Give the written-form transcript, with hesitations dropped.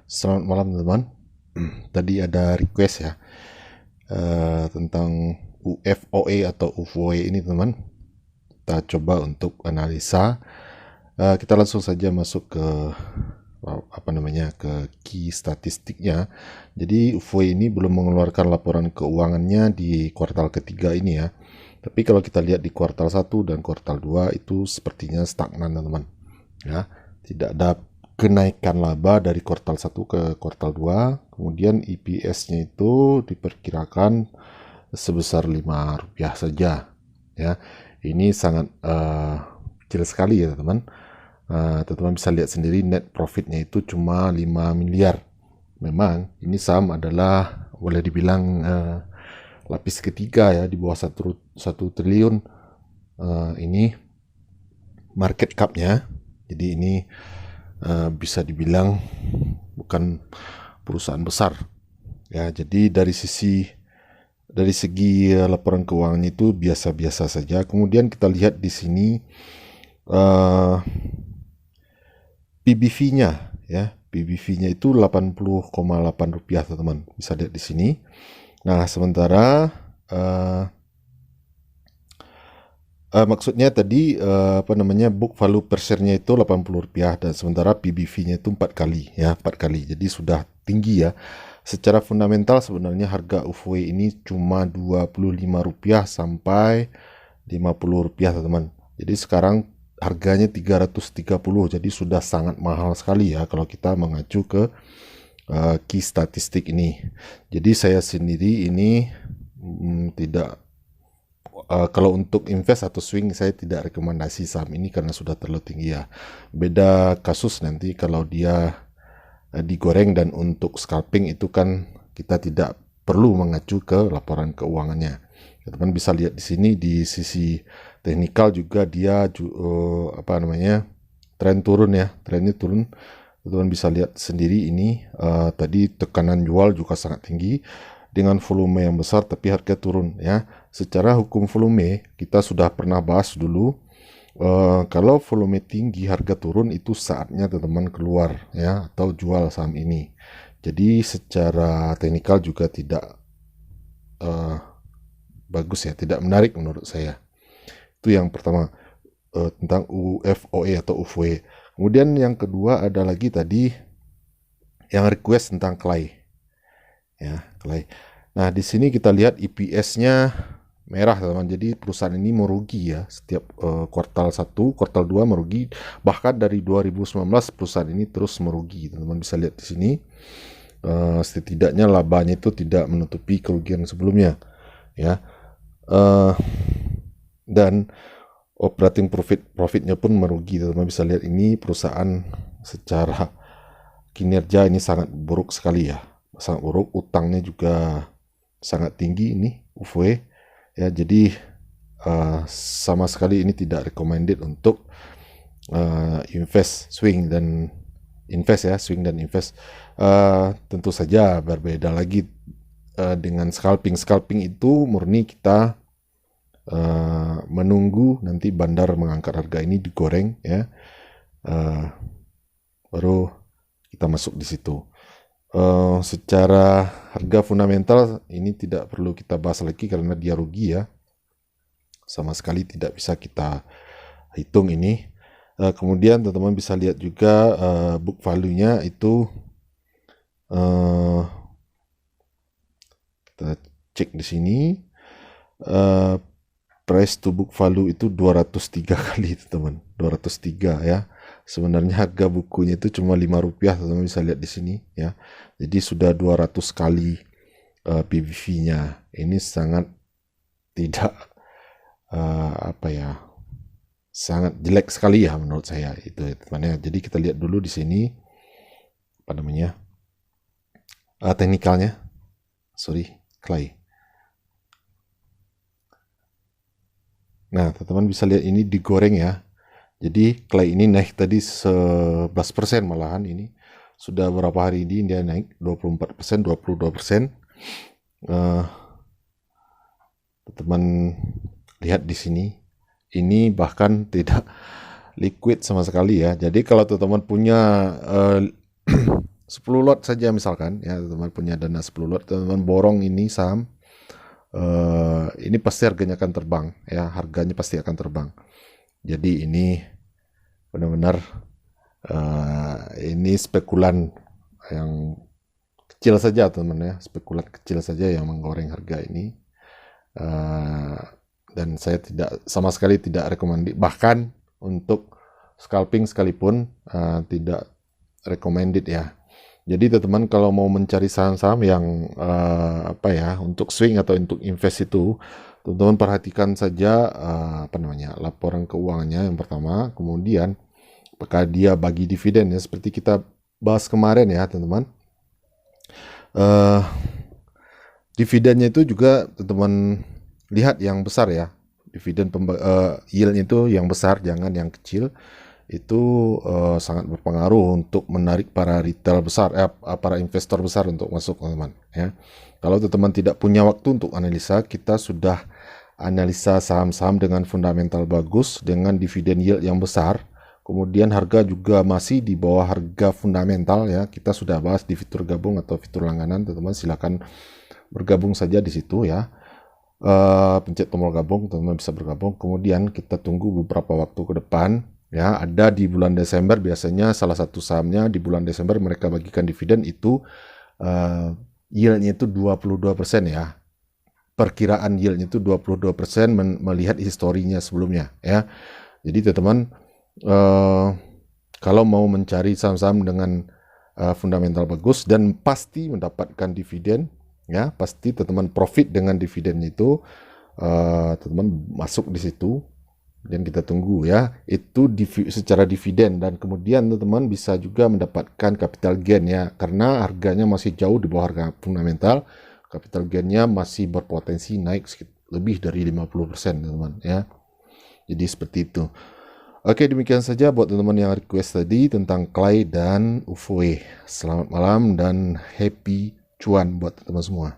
Selamat malam teman-teman. Tadi ada request ya tentang UFOA atau UFOA ini teman. Kita coba untuk analisa. Kita langsung saja masuk ke ke key statistiknya. Jadi UFOA ini belum mengeluarkan laporan keuangannya di kuartal ketiga ini ya. Tapi kalau kita lihat di kuartal 1 dan kuartal 2 itu sepertinya stagnan teman-teman. Ya, tidak ada kenaikan laba dari kuartal 1 ke kuartal 2. Kemudian EPS-nya itu diperkirakan sebesar Rp5 saja. Ya, ini sangat kecil sekali ya teman-teman. Teman-teman bisa lihat sendiri net profitnya itu cuma 5 miliar. Memang ini saham adalah boleh dibilang lapis ketiga ya, di bawah 1 triliun ini market cap-nya. Jadi ini bisa dibilang bukan perusahaan besar ya. Jadi dari segi laporan keuangannya itu biasa-biasa saja. Kemudian kita lihat di sini PBV-nya ya. PBV-nya itu Rp80,8 teman-teman. Bisa lihat di sini. Nah, sementara maksudnya tadi book value per share-nya itu Rp80 dan sementara PBV-nya itu 4 kali ya, 4 kali. Jadi sudah tinggi ya. Secara fundamental sebenarnya harga UFOE ini cuma Rp25 sampai Rp50 teman-teman. Jadi sekarang harganya 330, jadi sudah sangat mahal sekali ya kalau kita mengacu ke key statistik ini. Jadi saya sendiri ini tidak kalau untuk invest atau swing saya tidak rekomendasi saham ini karena sudah terlalu tinggi ya. Beda kasus nanti kalau dia digoreng dan untuk scalping itu kan kita tidak perlu mengacu ke laporan keuangannya. Teman-teman bisa lihat di sini di sisi teknikal juga dia tren turun ya, trennya turun. Teman-teman bisa lihat sendiri ini tadi tekanan jual juga sangat tinggi dengan volume yang besar tapi harga turun ya. Secara hukum volume kita sudah pernah bahas dulu. Kalau volume tinggi harga turun itu saatnya teman-teman keluar ya atau jual saham ini. Jadi secara teknikal juga tidak bagus ya, tidak menarik menurut saya. Itu yang pertama tentang UFOE atau UFOE. Kemudian yang kedua ada lagi tadi yang request tentang Clay. Ya, Clay. Nah, di sini kita lihat EPS-nya merah teman-teman. Jadi perusahaan ini merugi ya setiap kuartal 1, kuartal 2 merugi. Bahkan dari 2019 perusahaan ini terus merugi. Teman-teman bisa lihat di sini. Setidaknya labanya itu tidak menutupi kerugian sebelumnya ya. Dan operating profitnya pun merugi. Teman-teman bisa lihat ini perusahaan secara kinerja ini sangat buruk sekali ya. Sangat buruk, utangnya juga sangat tinggi ini UFOE ya. Jadi sama sekali ini tidak recommended untuk swing dan invest. Tentu saja berbeda lagi dengan scalping itu murni kita menunggu nanti bandar mengangkat harga ini digoreng ya, baru kita masuk di situ. Secara harga fundamental ini tidak perlu kita bahas lagi karena dia rugi ya, sama sekali tidak bisa kita hitung ini. Kemudian teman-teman bisa lihat juga book value-nya itu kita cek di sini, price to book value itu 203 kali teman-teman, 203 ya. Sebenarnya harga bukunya itu cuma Rp5, teman-teman bisa lihat di sini ya. Jadi sudah 200 kali PBV-nya. Ini sangat tidak sangat jelek sekali ya menurut saya itu teman-teman. Jadi kita lihat dulu di sini teknikalnya. Clay. Nah, teman-teman bisa lihat ini digoreng ya. Jadi Clay ini naik tadi 11% malahan, ini sudah berapa hari ini dia naik 24%, 22%. Teman lihat di sini, ini bahkan tidak liquid sama sekali ya. Jadi kalau teman-teman punya 10 lot saja misalkan ya, teman-teman punya dana 10 lot, teman-teman borong ini saham, ini pasti harganya akan terbang ya, harganya pasti akan terbang. Jadi ini benar-benar ini spekulan yang kecil saja teman-teman ya, spekulan kecil saja yang menggoreng harga ini. Dan saya sama sekali tidak recommended, bahkan untuk scalping sekalipun tidak recommended ya. Jadi teman-teman kalau mau mencari saham-saham yang untuk swing atau untuk invest itu, teman-teman perhatikan saja laporan keuangannya yang pertama, kemudian apakah dia bagi dividen ya, seperti kita bahas kemarin ya teman-teman. Dividennya itu juga teman-teman lihat yang besar ya, dividen yieldnya itu yang besar, jangan yang kecil. Itu sangat berpengaruh untuk menarik para retail besar, para investor besar untuk masuk teman-teman ya. Kalau teman-teman tidak punya waktu untuk analisa, kita sudah analisa saham-saham dengan fundamental bagus, dengan dividen yield yang besar, kemudian harga juga masih di bawah harga fundamental ya. Kita sudah bahas di fitur gabung atau fitur langganan, teman-teman silakan bergabung saja di situ ya. Pencet tombol gabung, teman-teman bisa bergabung. Kemudian kita tunggu beberapa waktu ke depan ya, ada di bulan Desember biasanya salah satu sahamnya di bulan Desember mereka bagikan dividen itu yieldnya itu 22% ya. Perkiraan yieldnya itu 22% melihat historinya sebelumnya ya. Jadi teman-teman kalau mau mencari saham-saham dengan fundamental bagus dan pasti mendapatkan dividen ya, pasti teman-teman profit dengan dividen itu, teman-teman masuk di situ dan kita tunggu ya, itu secara dividen, dan kemudian teman-teman bisa juga mendapatkan capital gain ya, karena harganya masih jauh di bawah harga fundamental, capital gainnya masih berpotensi naik lebih dari 50% teman-teman ya. Jadi seperti itu. Oke, demikian saja buat teman-teman yang request tadi tentang Clay dan UFOE. Selamat malam dan happy cuan buat teman-teman semua.